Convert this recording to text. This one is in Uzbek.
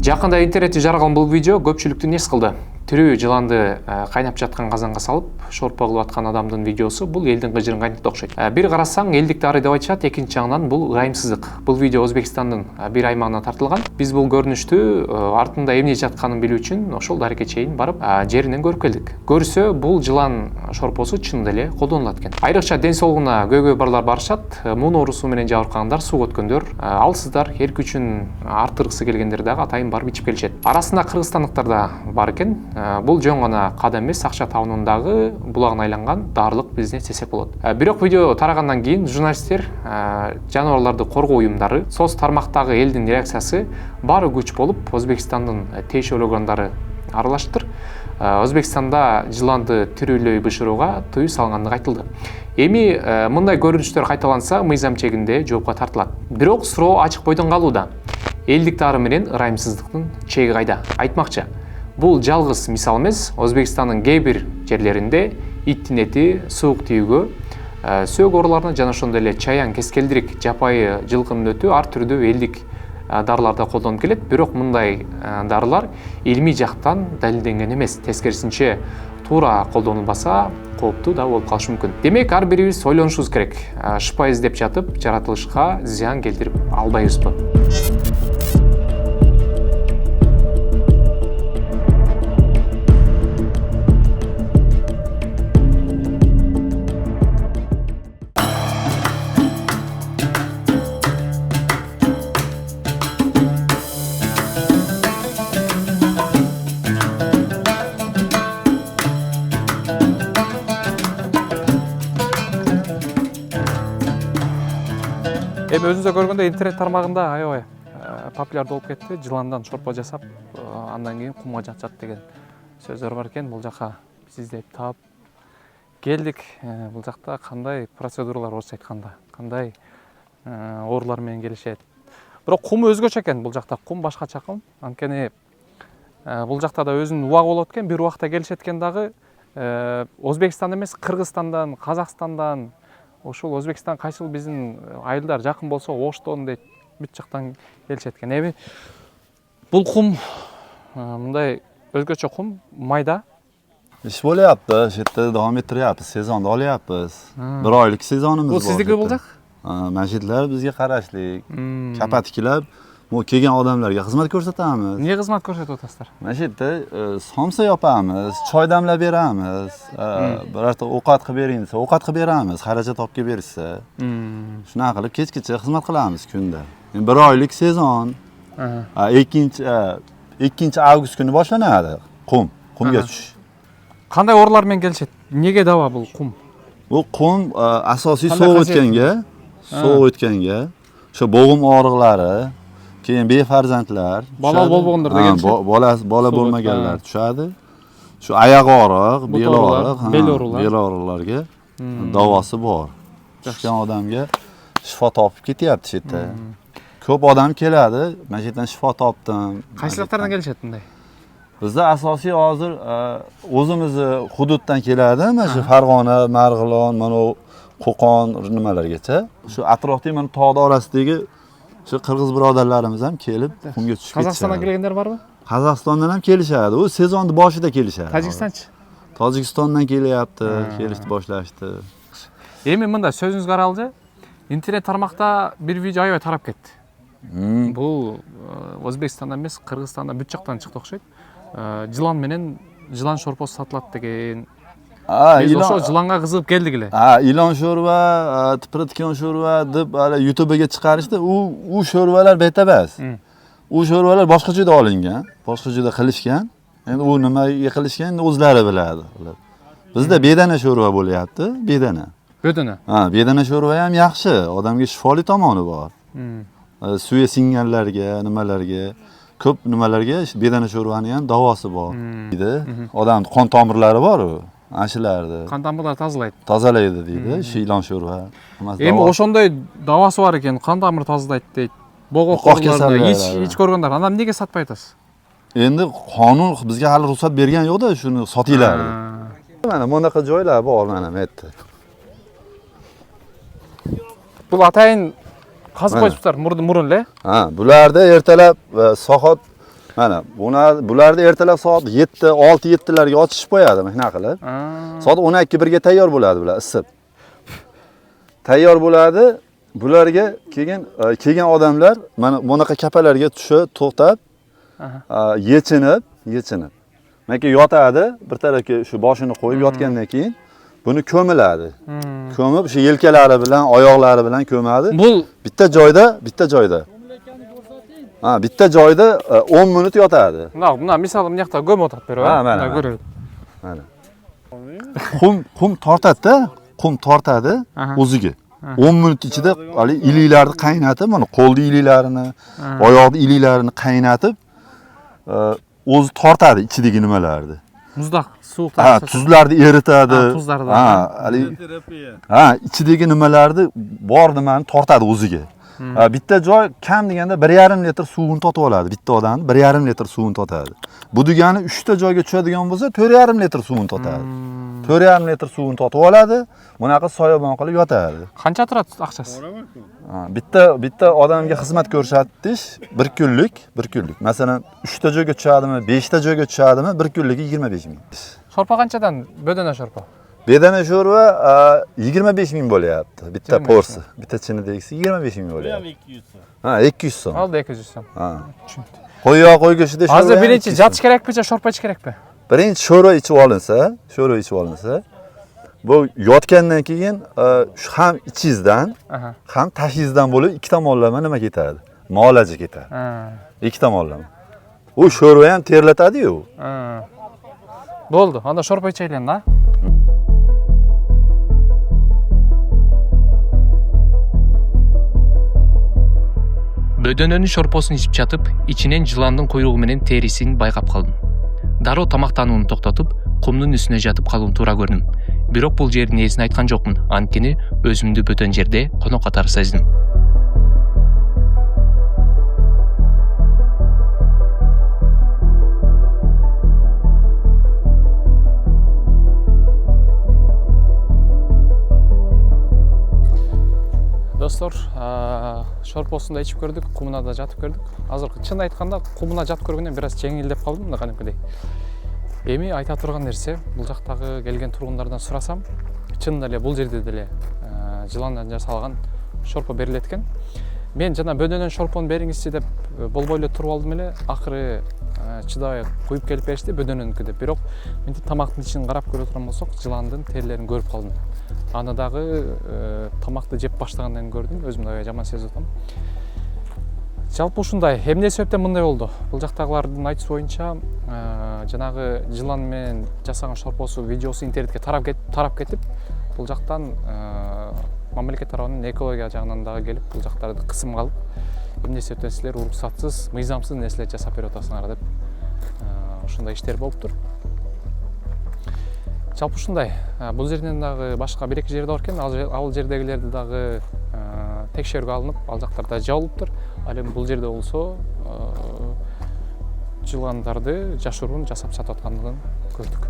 Жақында интернетте жаралған бұл видео көпшілікті ес қылды. Тірі жыланды қайнап жатқан қазанға салып, шорпа қылып атқан адамдың видеосы бұл елдің қыжырын қайнатты оқшайды. Bir қарасаң, елдікті ары деп айтышады, екінші жағынан бұл ыңғайсыздық. Бұл видео Өзбекстанның бір аймағына тартылған. Біз бұл көрінішті артында емне жатқанын білу үшін ошол әрекет шейін барып, жерінен көріп келдік. Көрсе, бұл жылан шорпосы чынында эле колдонулат экен. Айрыкча ден соолугуна көйгөй барлар барышат. Муун оорусу менен жабыркагандар, суу өткөндөр, алсыздар, эр күчүн артыргысы келгендер дагы атайын барып ичип келишет. Арасында кыргызстандыктар да бар экен. Бұл жөн гана кадам эмес, Акча табынындагы булагына айланган дарылык бизнес десек болот. Бирок видео тарагандан кийин журналисттер, жаныбарларды коргоо уюмдары, соц тармактагы элдин реакциясы баары күч болуп, Өзбекстандын тийиштүү органдары аралаштыр. Өзбекстанда жыланды тирүүлөй бышырууга тыюу салынгандыгы айтылды. Эми мындай көрүнүштөр кайталанса, мыйзам чегинде жоопко тартылат. Бирок суроо ачык бойдон калууда. Элдик тары менен ырайымсыздыктын чеги кайда? Айтмакчы, бул жалгыз мисал эмес. Өзбекстандын кээ бир жерлеринде иттин эти суук тийүүгө, сөөк ооруларына жана ошондой эле чаян, кескелдирик, жапайы жылкынын өтү ар түрдүү элдик дарыларда колдонуп келет. Бирок мындай дарылар илмий жактан далилденген эмес. Тескерисинче туура колдонулбаса кооптуу да болуп калышы мүмкүн. Демек, ар бирибиз ойлонушубуз керек. Шыпа издеп жатып, жаратылышка зыян келтирип албайбызбы? Эми өзүңүздөр көргөндө интернет тармагында аябай популярдуу болуп кетти. Жыландан шорпо жасап, андан кийин кумга жатышат деген сөздөр бар экен. Бул жака биз издеп таап келдик. Бул жакта кандай процедуралар, орусча айтканда, кандай оорулар менен келишет. Бирок кум өзгөчө экен. Бул жакта кум башкача кум. Анткени бул жакта да өзүнүн убагы болот экен. Бир убакта келишет экен дагы. Өзбекстан эмес, Кыргызстандан, Казакстандан, ошол Өзбекстан кайсыл биздин айылдар жакын болсо, Оштон дейт, бүт жактан келишет экен. Эми бул кум мындай өзгөчө кум, майда. Iş bo'lyapti, shu yerda davom ettiryapmiz, sezonni olyapmiz. Bir oylik sezonimiz bor. Bu sizniki bul jak? Mana shu yerlar bizga qarashlik. Kapatikilar, bu kelgan odamlarga xizmat ko'rsatamiz. Niye xizmat ko'rsatib o'tasizlar? Mana shu yerda somsa yopamiz, choy damlab beramiz, birorta ovqat qilib bering desa, ovqat qilib beramiz, xarajat olib kelib berishsa. Shunaqa qilib kechgacha xizmat qilamiz kunda. Bir oylik sezon. 2 avgust kuni boshlanadi qumga tushish. Qanday o'rinlar menga kelishadi? Nega davo bu qum? Bu qum asosiy sovuq o'tganga, o'sha bo'g'im og'riqlari, keyin befarzandlar, bola bo'lganlar degan. Bola bo'lmaganlar tushadi. Shu oyoq og'riq, bel og'riqlarga davosi bor. Tushgan odamga shifo topib ketyapti shu yerda. Ko'p odam keladi, mana shu yerdan shifo topdim. Qaysi tarafdan kelishadi bunday? Bizda asosiy hozir o'zimizni hududdan keladi, mana shu Farg'ona, Marg'ilon, mana Qo'qon nimalargacha. Shu atrofdagi mana tog'lar orasidagi shu qirg'iz birodarlarimiz ham kelib qumga tushib ketishadi. Qozog'istondan kelganlar bormi? Qozog'istondan ham kelishadi. U sezonni boshida kelishadi. Tojikistonchi? Tojikistondan kelyapti, kelishni boshlashdi. Endi mында so'zingiz qaraldi. Internet tarmoqda bir video ayoy tarab ketdi. Bu O'zbekistondan emas, Qirg'izistondan бүт жактан chiqdi o'xshaydi. Жылан менен жылан шорпосы сатылат деген. Biz ошо жыланга кызыгып келдик эле. Ilon sho'rva, tipratgan sho'rva deb YouTube'ga chiqarishdi. U sho'rvalar betabas. U sho'rvalar boshqa joyda olingan, boshqa joyda qilishgan. Endi u nimaga qilishgan o'zlari biladi. Bizda bedana sho'rva bo'lyapti, bedana. Bedana. Bedana sho'rva ham yaxshi, odamga shifoli tomoni bor. Suya singanlarga, nimalarga, ko'p nimalarga bedana sho'rvani ham davosi bor. Odam qon tomirlari bor-ku. Ashilardi. Qon tomirlari tozalaydi deydi, shu ilon sho'rva. Endi o'shonday davosi bor ekan, qon tomir tozalaydi deydi. Bo'g'oqlarni hech ko'rganlar, adam nega satmay atasiz? Endi qonun bizga hali ruxsat bergan yo'q-da, shuni sotinglar. Mana bunaqa joylar bor, mana bu yerda. Бұл атайын қазып қойыпсыздар мұрын-ле? Bularda ertalab soat Mana bularni ertalab soat 7, 6-7larga ochishib qo'yadi, mehna qilib. Soat 12-1ga tayyor bo'ladi bular isib. Tayyor bo'ladi. Bularga kelgan odamlar mana bunaqa kapalarga tushib, to'xtab, yechinib. Maka yotadi, bir tarafga shu boshini qo'yib yotgandan keyin buni ko'miladi. Ko'mib, shu yelkalari bilan, oyoqlari bilan ko'madi. Bu bitta joyda. Bitta joyda 10 minut yotadi. Buna misol bu yoqda go'm o'tib beradi. Mana ko'radi. Mana. Qum tortadi-da, qum tortadi o'ziga. 10 minut ichida hali iliklarni qaynatib, mana qo'lni iliklarini, oyoqni iliklarini qaynatib, o'zi tortadi ichidagi nimalarni. Muzdoq, suv tuzlarni eritadi. Tuzlarni. Ichidagi nimalarni bor nimani tortadi o'ziga. Bitta joy kam deganda 1,5 litr suvini totib oladi. Bitta odam 1,5 litr suvini totadi. Bu degani 3 ta joyga tushadigan bo'lsa 4,5 litr suvini totadi. 4,5 litr suvini totib oladi. Bunaqa soyabon qilib yotadi. Qancha turadi aqchasi? Bitta odamga xizmat ko'rsatish 1 kunlik. Masalan, 3 ta joyga tushadimi, 5 ta joyga tushadimi, 1 kunligi 25 ming. Shorpa qanchadan? Bedana shorpa. Bedana sho'rva 25 ming bo'lyapti. Bitta porsi, bitta chinidagisi 25 ming bo'lyapti. 200 so'm. Oldi 200 so'm. Tushundim. Qo'y go'shtida sho'rva. Hozir birinchi yotish kerakmi, shorpa ichish kerakmi? Birinchi sho'rva ichib olinsa, bu yotgandan keyin ham ichingizdan, ham tashingizdan bo'lib ikki tomonlama nima ketadi? Muolaja ketadi. Ikki tomonlama. U sho'rva ham terlatadi-yu. Bo'ldi. Onda sho'rpa ichaylik-da. Bödөнөнүн шорпосун ичип жатып, ичинен жыландын куйругу менен терисин байкап калдым. Дароо тамактанууну токтотуп, кумдун үстүнө жатып калууну туура көрдүм. Бирок бул жердин ээсин айткан жокмун. Анткени өзүмдү бөтөн жерде конок катары сездим. Достор, шорпосун да ичип көрдүк, кумуна да жатып көрдүк. Азыркы чын айтканда кумуна жатып көргөндөн бир аз жеңилдеп калдым да кадимкидей. Эми айта турган нерсе, бул жактагы келген тургундардан сурасам, чын эле бул жерде деле жыландан жасалган шорпо берилет экен. Мен жана бөдөнөн шорпону бериңизчи деп болбой эле туруп алдым эле, акыры чыдабай куюп келип беришти бөдөнөнүкү деп. Бирок мынтип тамактын ичин карап көрө турган болсок, жыландын терилерин көрүп калдым. Аны дагы тамакты жеп баштагандан көрдүм, өзүм да жаман сезип атам. Жалпы ушундай, эмне себептен мындай болду? Бул жактагылардын айтышы боюнча, жанагы жылан менен жасаган шорпосу видеосу интернетке тарап кетип, бул жактан мамлекет тарабынан экология жагынан дагы келип, бул жактарды кысымга алып, эмне себептен силер уруксатсыз, мыйзамсыз нерселер жасап берип атасыңар деп ушундай иштер болуптур. Жалпы ушундай, бул жерден дагы башка 1-2 жерде бар экен, ал жердегилерди дагы текшерүүгө алынып, ал жактарда жабылыптыр. Ал эми бул жерде болсо жыландарды жашыруун жасап сатып аткандыгын көрдүк.